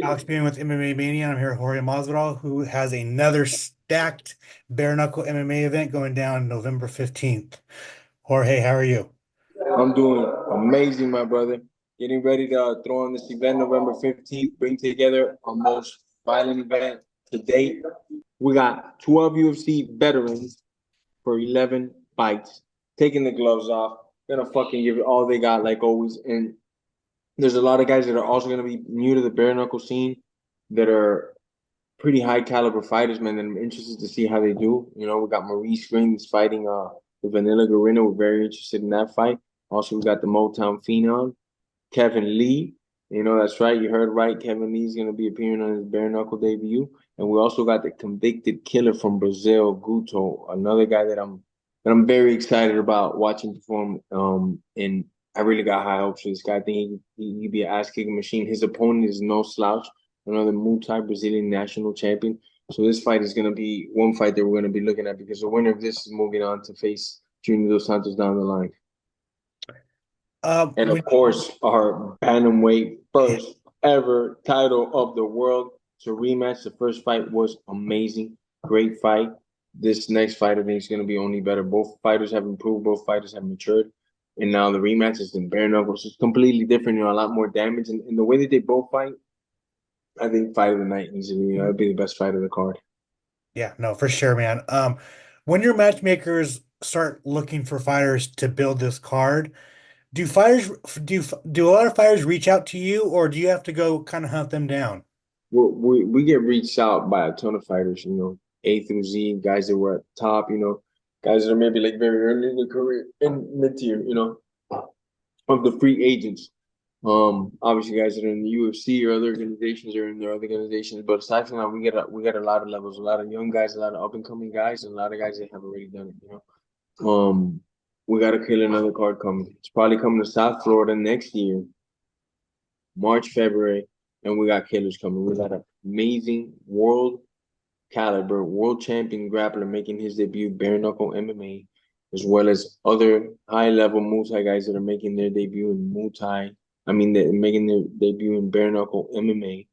Alex being with MMA Mania. I'm here with Jorge Masvidal, who has another stacked bare knuckle MMA event going down November 15th. Jorge, how are you? I'm doing amazing, my brother. Getting ready to throw on this event November 15th, bring together our most violent event to date. We got 12 UFC veterans for 11 fights, taking the gloves off. Gonna fucking give it all they got, like always. And there's a lot of guys that are also gonna be new to the bare knuckle scene that are pretty high caliber fighters, man. And I'm interested to see how they do. You know, we got Maurice Green fighting the Vanilla Garena. We're very interested in that fight. Also, we got the Motown Phenom, Kevin Lee. You know, that's right. You heard right. Kevin Lee's going to be appearing on his bare knuckle debut. And we also got the convicted killer from Brazil, Guto, another guy that I'm very excited about watching perform. And I really got high hopes for this guy. I think he'd be an ass kicking machine. His opponent is no slouch, another multi Brazilian national champion. So this fight is going to be one fight that we're going to be looking at because the winner of this is moving on to face Junior Dos Santos down the line. And of When course, our bantamweight first ever title of the world to rematch. The first fight was amazing, great fight. This next fight, I think, is going to be only better. Both fighters have improved, both fighters have matured. And now the rematch is in bare knuckles. It's completely different, a lot more damage. And the way that they both fight, I think fight of the night needs to be, it'd be the best fight of the card. yeah, no, for sure, man. When your matchmakers start looking for fighters to build this card, do fighters do a lot of fighters reach out to you, or do you have to go kind of hunt them down? We get reached out by a ton of fighters, A through Z, guys that were at the top, guys that are maybe like very early in their career and mid tier, of the free agents. Obviously guys that are in the UFC or other organizations or in their other organizations. But aside from that, we got a lot of levels, a lot of young guys, a lot of up and coming guys, and a lot of guys that have already done it. We got to kill another card coming. It's probably coming to South Florida next year, March, February, and we got killers coming. We got an amazing world caliber, world champion grappler making his debut, bare knuckle MMA, as well as other high level Muay Thai guys that are making their debut in Muay Thai. I mean, they're making their debut in bare knuckle MMA.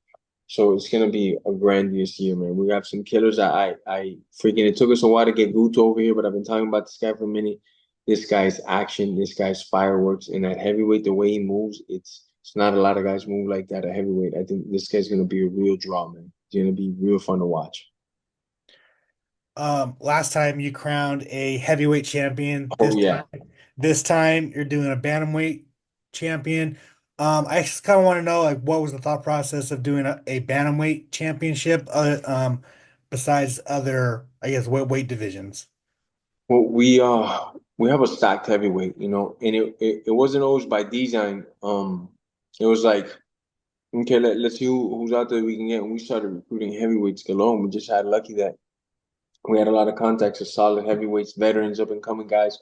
So it's gonna be a grandiose year, man. We have some killers. I freaking. It took us a while to get Guto over here, but I've been talking about this guy for a minute. This guy's action, this guy's fireworks, and that heavyweight, the way he moves, it's not a lot of guys move like that at heavyweight. I think this guy's gonna be a real draw, man. It's gonna be real fun to watch. Last time you crowned a heavyweight champion. Oh yeah. This time you're doing a bantamweight champion. I just kind of want to know, like, what was the thought process of doing a bantamweight championship, besides other, I guess, weight divisions? Well, we have a stacked heavyweight, and it wasn't always by design. It was like, okay, let's see who's out there we can get. And we started recruiting heavyweights galore. We just had lucky that we had a lot of contacts of solid heavyweights, veterans, up and coming guys,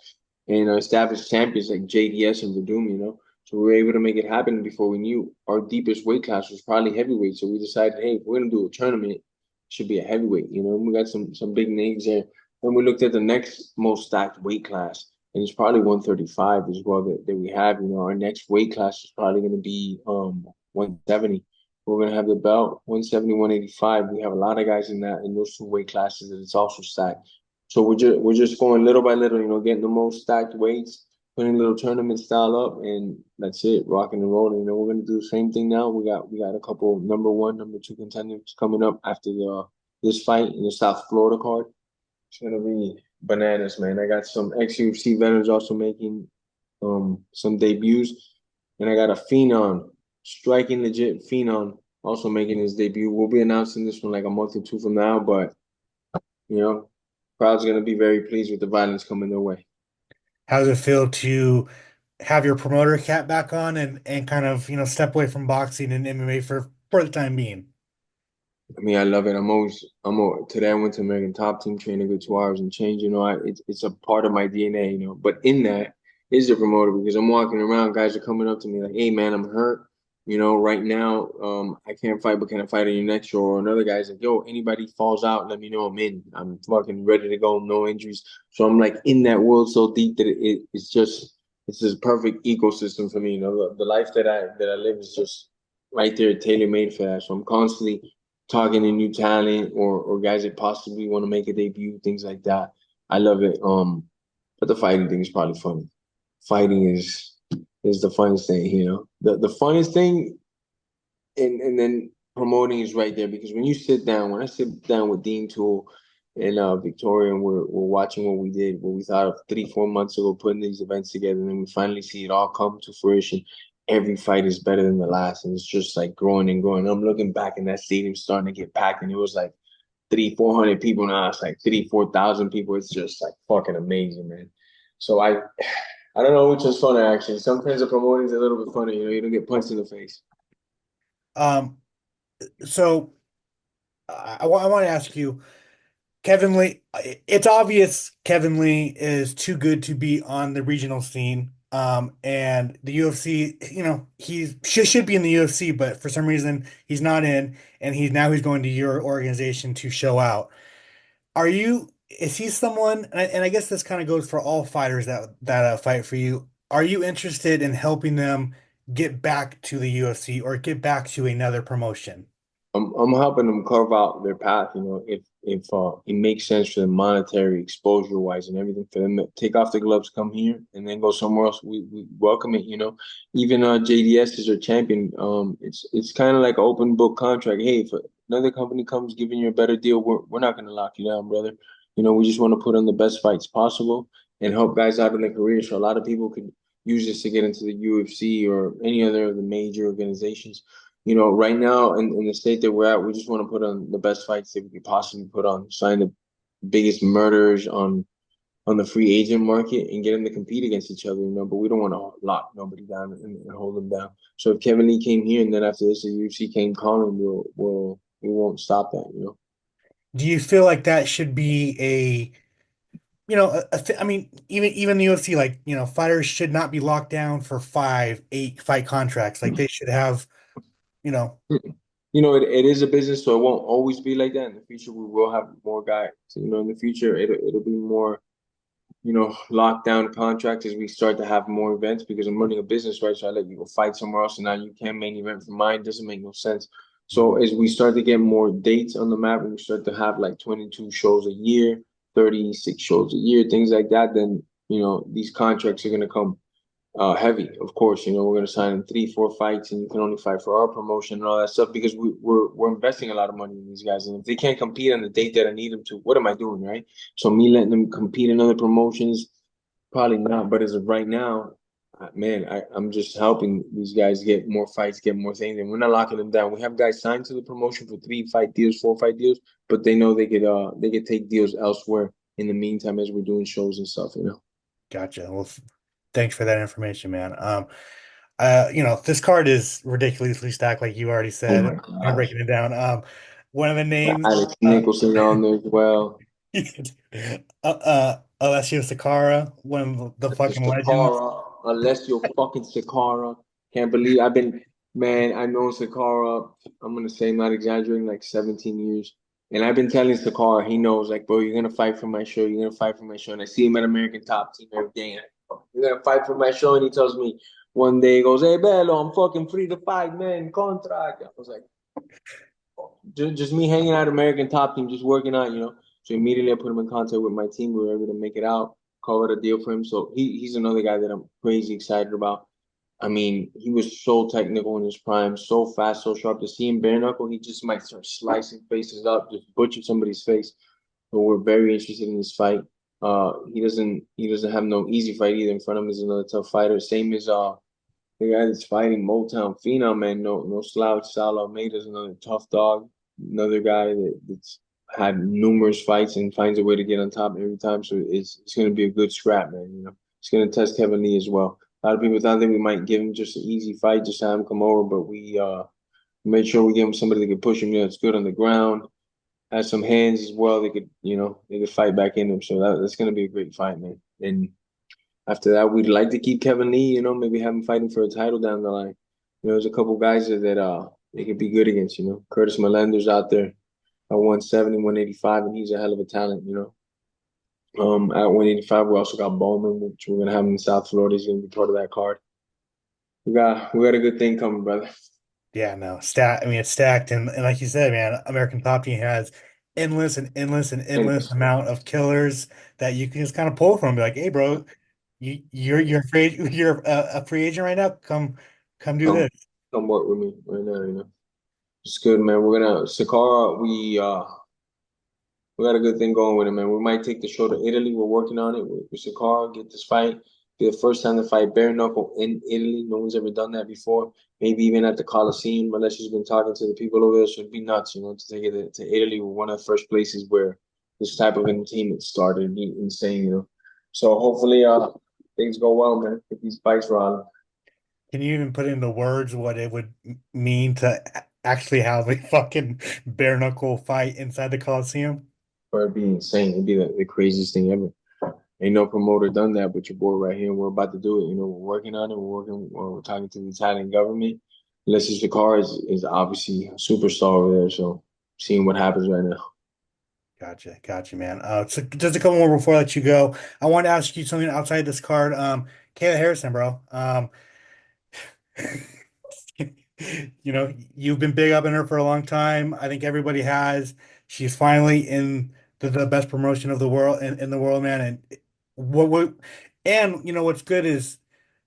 and established champions like JDS and Verdum. So we were able to make it happen before we knew our deepest weight class was probably heavyweight. So we decided, hey, if we're gonna do a tournament, it should be a heavyweight. And we got some big names there. Then we looked at the next most stacked weight class, and it's probably 135 as well that we have. Our next weight class is probably gonna be 170. We're gonna have the belt 170, 185. We have a lot of guys in those two weight classes, and it's also stacked. So we're just going little by little, getting the most stacked weights, putting a little tournament style up, and that's it, rocking and rolling. We're gonna do the same thing now. We got a couple number one, number two contenders coming up after the this fight in the South Florida card. It's gonna be bananas, man. I got some ex-UFC veterans also making some debuts, and I got a phenom, striking legit phenom, also making his debut. We'll be announcing this one like a month or two from now, but you know, crowd's gonna be very pleased with the violence coming their way. How does it feel to have your promoter cap back on and kind of, step away from boxing and MMA for the time being? I mean, I love it. Today I went to American Top Team, trained a good 2 hours and change. It's a part of my DNA. But in that is the promoter because I'm walking around, guys are coming up to me like, "Hey, man, I'm hurt. Right now, I can't fight, but can I fight on your next show?" Or another guy's like, "Yo, anybody falls out, let me know. I'm in. I'm fucking ready to go, no injuries." So I'm like in that world so deep that it's just perfect ecosystem for me. The life that I live is just right there, tailor made for that. So I'm constantly talking to new talent or guys that possibly want to make a debut, things like that. I love it. But the fighting thing is probably funny. Fighting is the funnest thing, you know. The funnest thing and then promoting is right there because when you sit down, when I sit down with Dean Tool and Victoria, and we're watching what we did, what we thought of 3 4 months ago, putting these events together, and then we finally see it all come to fruition. Every fight is better than the last, and it's just like growing and growing. I'm looking back, and that stadium starting to get packed, and it was like 3 400 people now. It's like 3 4,000 people. It's just like fucking amazing, man. So I don't know which is funner actually. Sometimes the promoting is a little bit funny, you know, you don't get punched in the face. Um, so I want to ask you, Kevin Lee, it's obvious Kevin Lee is too good to be on the regional scene. And the UFC, he should be in the UFC, but for some reason he's not in, and he's going to your organization to show out. Is he someone, and I guess this kind of goes for all fighters that fight for you. Are you interested in helping them get back to the UFC or get back to another promotion? I'm helping them carve out their path. You know, if it makes sense for them monetary exposure wise and everything for them to take off the gloves, come here, and then go somewhere else. We welcome it. You know, even JDS is our champion. It's kind of like an open book contract. Hey, if another company comes giving you a better deal, we're not going to lock you down, brother. You know, we just want to put on the best fights possible and help guys out in their career. So a lot of people could use this to get into the UFC or any other of the major organizations. You know, right now in the state that we're at, we just want to put on the best fights that we could possibly put on, sign the biggest murders on the free agent market and get them to compete against each other, you know, but we don't want to lock nobody down and hold them down. So if Kevin Lee came here and then after this the UFC came calling, we won't stop that, you know. Do you feel like that should be I mean, even the UFC, like, fighters should not be locked down for 5, 8 fight contracts. Like they should have, you know, You know, it is a business, so it won't always be like that. In the future, we will have more guys. You know, in the future, it'll be more lockdown contracts as we start to have more events because I'm running a business, right? So I let you go fight somewhere else and now you can't main event for mine. Doesn't make no sense. So as we start to get more dates on the map and we start to have like 22 shows a year, 36 shows a year, things like that, then, these contracts are going to come heavy. Of course, we're going to sign in 3 4 fights and you can only fight for our promotion and all that stuff because we're investing a lot of money in these guys. And if they can't compete on the date that I need them to, what am I doing, right? So me letting them compete in other promotions, probably not. But as of right now, man, I'm just helping these guys get more fights, get more things, and we're not locking them down. We have guys signed to the promotion for 3 fight deals, 4 fight deals, but they know they could take deals elsewhere in the meantime as we're doing shows and stuff, you know. gotcha. Well, thanks for that information, man. This card is ridiculously stacked, like you already Oh said. my Kind of gosh. breaking it down. One of the names, Alex uh, Nicholson on there as well. Alessio Sakara, one of the Mr. fucking legends. Sakara, unless you're fucking Sakara. Can't believe man, I've known Sakara, I'm gonna say, not exaggerating, like 17 years. And I've been telling Sakara, he knows, like, bro, you're gonna fight for my show, you're gonna fight for my show. And I see him at American Top Team every day. And you're gonna fight for my show. And he tells me one day, he goes, hey, Bello, I'm fucking free to fight, man, contract. I was like, just me hanging out American Top Team, just working out, you know. So immediately I put him in contact with my team. We were able to make it out, cover a deal for him. So he's another guy that I'm crazy excited about. I mean, he was so technical in his prime, so fast, so sharp. To see him bare knuckle, he just might start slicing faces up, just butcher somebody's face. So we're very interested in this fight. He doesn't have no easy fight either. In front of him is another tough fighter. Same as the guy that's fighting Motown Phenom, man, no slouch. Sal Almeida's another tough dog. Another guy that's had numerous fights and finds a way to get on top every time. So it's going to be a good scrap, man. You know, it's going to test Kevin Lee as well. A lot of people thought that we might give him just an easy fight, just have him come over, but we made sure we give him somebody that could push him. You know, it's good on the ground, has some hands as well. They could fight back in him. So that's going to be a great fight, man. And after that, we'd like to keep Kevin Lee, maybe have him fighting for a title down the line. There's a couple guys that they could be good against, Curtis Melender's out there at 170, 185, and he's a hell of a talent, At 185, we also got Bowman, which we're gonna have him in South Florida. He's gonna be part of that card. We got a good thing coming, brother. Yeah, no, stack. I mean, it's stacked, and like you said, man, American Top Team has endless and endless and And endless amount of killers that you can just kind of pull from. Be like, hey, bro, you're free, you're a free agent right now. Come do come this. come work with me right now, you know. It's good, man. We're gonna Sakara, we got a good thing going with it, man. We might take the show to Italy. We're working on it with Sakara, get this fight. Be the first time to fight bare knuckle in Italy. No one's ever done that before. Maybe even at the Colosseum, unless she's been talking to the people over there. So it'd be nuts, you know, to take it to Italy. We're one of the first places where this type of entertainment started. It'd be insane, you know. So hopefully, things go well, man. Get these fights rolling. Can you even put into words what it would mean to actually have a fucking bare knuckle fight inside the Coliseum? Or it'd be insane. It'd be the craziest thing ever. Ain't no promoter done that but your boy right here. We're about to do it. You know, we're working on it. We're talking to the Italian government. Alessis Vicar is obviously a superstar over there. So seeing what happens right now. Gotcha, man. So just a couple more before I let you go. I want to ask you something outside this card. Kayla Harrison, bro. You've been big up in her for a long time. I think everybody has. She's finally in the best promotion of the world in the world, man. And what and what's good is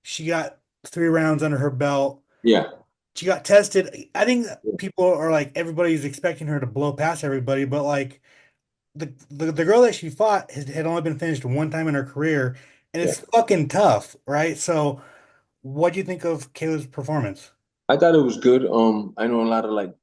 she got 3 rounds under her belt. Yeah. She got tested. I think people are like everybody's expecting her to blow past everybody, but like the girl that she fought had only been finished one time in her career, and Yeah. it's fucking tough, right? So, what do you think of Kayla's performance? I thought it was good. I know a lot of like,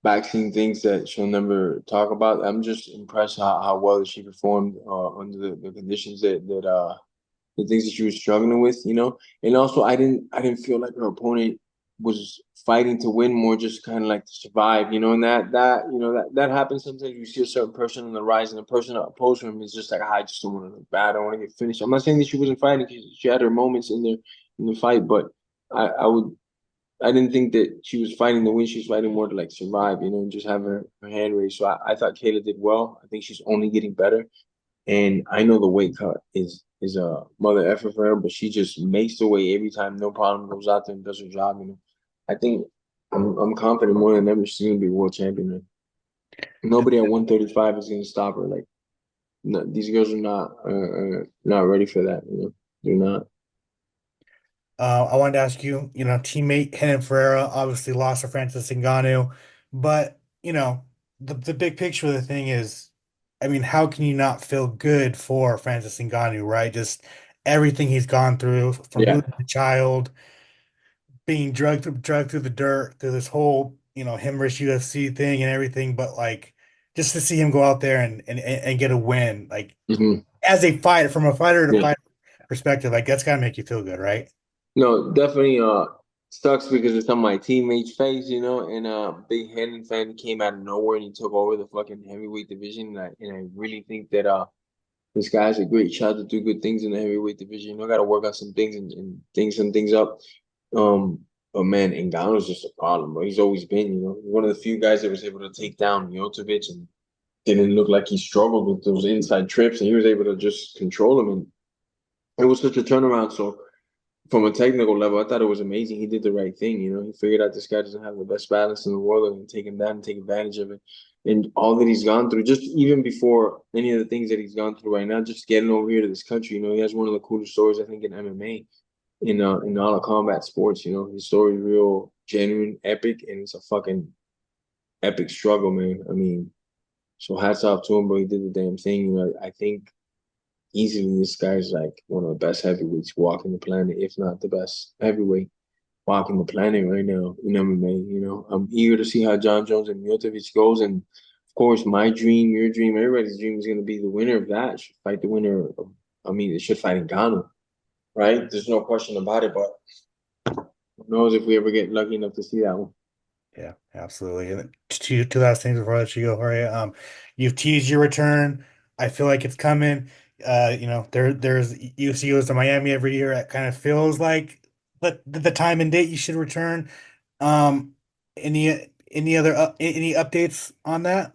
backseat things that she'll never talk about. I'm just impressed how well she performed under the conditions that the things that she was struggling with, you know. And also, I didn't feel like her opponent was fighting to win, more just kind of like to survive, you know. And that happens sometimes. You see a certain person on the rise, and the person opposed to him is just like, I just don't want to look bad. I don't want to get finished. I'm not saying that she wasn't fighting because she had her moments in the fight, but I didn't think that she was fighting to win. She was fighting more to like survive, you know, and just have her hand raised. So I thought Kayla did well. I think she's only getting better. And I know the weight cut is a mother effort for her, but she just makes the weight every time, no problem, goes out there and does her job. You know, I think I'm confident more than ever she's gonna be world champion. Man. Nobody at 135 is gonna stop her. Like no, these girls are not ready for that. You know, they're not. I wanted to ask you, teammate Renan Ferreira obviously lost to Francis Ngannou, but the big picture of the thing is, I mean, how can you not feel good for Francis Ngannou, right? Just everything he's gone through, from Yeah. losing a child, being drugged through the dirt, through this whole, him-rich UFC thing and everything, but like just to see him go out there and get a win, like hmm as a fighter, from a fighter to Yeah. fighter perspective, like that's gotta make you feel good, right? No, definitely sucks because it's on my teammate's face, you know, and big Henry fan came out of nowhere and he took over the fucking heavyweight division. And I really think that this guy has a great shot to do good things in the heavyweight division. You know, got to work on some things and think some things up. But man, Ngannou's just a problem, bro. He's always been, you know, one of the few guys that was able to take down Miocic and didn't look like he struggled with those inside trips, and he was able to just control him. And it was such a turnaround. So from a technical level, I thought it was amazing. He did the right thing, you know. He figured out this guy doesn't have the best balance in the world and take him down and take advantage of it. And all that he's gone through, just even before any of the things that he's gone through right now, just getting over here to this country, you know, he has one of the coolest stories I think in MMA, in all the combat sports. You know, his story is real genuine, epic, and it's a fucking epic struggle, man. I mean, so hats off to him, bro. He did the damn thing. You know, I think easily this guy's like one of the best heavyweights walking the planet, if not the best heavyweight walking the planet right now in MMA. You know, I'm eager to see how John Jones and Miocic goes, and of course, my dream, your dream, everybody's dream is going to be the winner of that. Should fight the winner of, I mean, it should fight Ngannou, right? There's no question about it. But who knows if we ever get lucky enough to see that one? Yeah, absolutely. And two last things before I let you go, Jorge. You've teased your return. I feel like it's coming. There's UFC goes to Miami every year. It kind of feels like the time and date you should return. Um, any updates on that?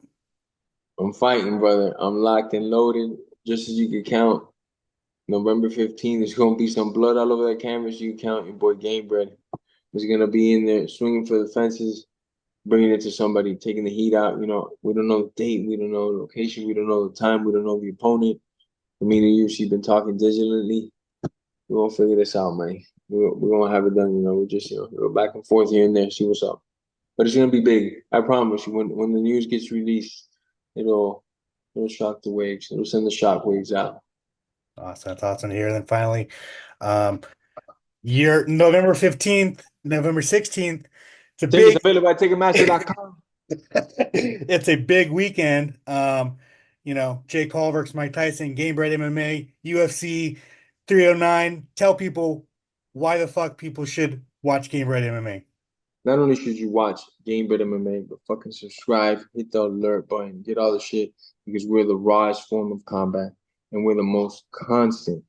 I'm fighting, brother. I'm locked and loaded. Just as you can count, November 15th, there's gonna be some blood all over that canvas. You count your boy Game Bread. is gonna be in there swinging for the fences, bringing it to somebody, taking the heat out. You know, we don't know the date, we don't know the location, we don't know the time, we don't know the opponent. I mean, the UFC been talking digitally. We're gonna figure this out, man. We're gonna have it done. You know, we're just go back and forth here and there, see what's up. But it's gonna be big. I promise you. When the news gets released, it'll shock the waves. It'll send the shock waves out. Awesome. That's awesome to hear. And then finally, um, year November 15th, November 16th. It's a Tickets big available at Ticketmaster.com. it's a big weekend. Jay Colvert's Mike Tyson, Game Bread MMA, UFC 309. Tell people why the fuck people should watch Game Bread MMA. Not only should you watch Game Bet MMA, but fucking subscribe, hit the alert button, get all the shit because we're the rawest form of combat and we're the most constant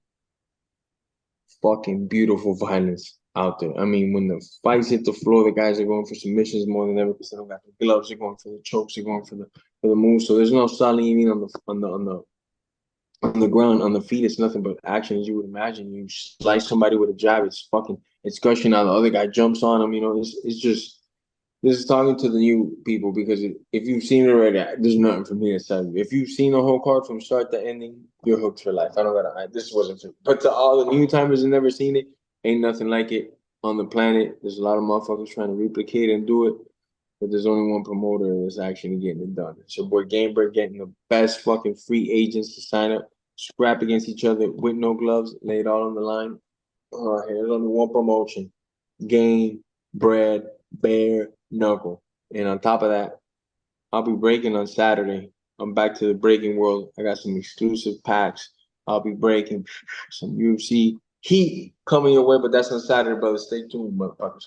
fucking beautiful violence out there. I mean, when the fights hit the floor, the guys are going for submissions more than ever because they don't got the gloves. They're going for the chokes. They're going for the moves. So there's no stalling even on the ground, on the feet. It's nothing but action, as you would imagine. You slice somebody with a jab. It's gushing out. The other guy jumps on him. You know, it's just. This is talking to the new people because if you've seen it already, there's nothing for me to tell you. If you've seen the whole card from start to ending, you're hooked for life. I don't gotta. This wasn't for. But to all the new timers that never seen it, ain't nothing like it on the planet. There's a lot of motherfuckers trying to replicate and do it, but there's only one promoter that's actually getting it done. It's your boy Gamebird getting the best fucking free agents to sign up, scrap against each other with no gloves, lay it all on the line. Here's only one promotion: Game Bread Bare Knuckle. And on top of that, I'll be breaking on Saturday. I'm back to the breaking world. I got some exclusive packs. I'll be breaking some UFC heat coming your way, but that's on Saturday, brother. Stay tuned, motherfuckers.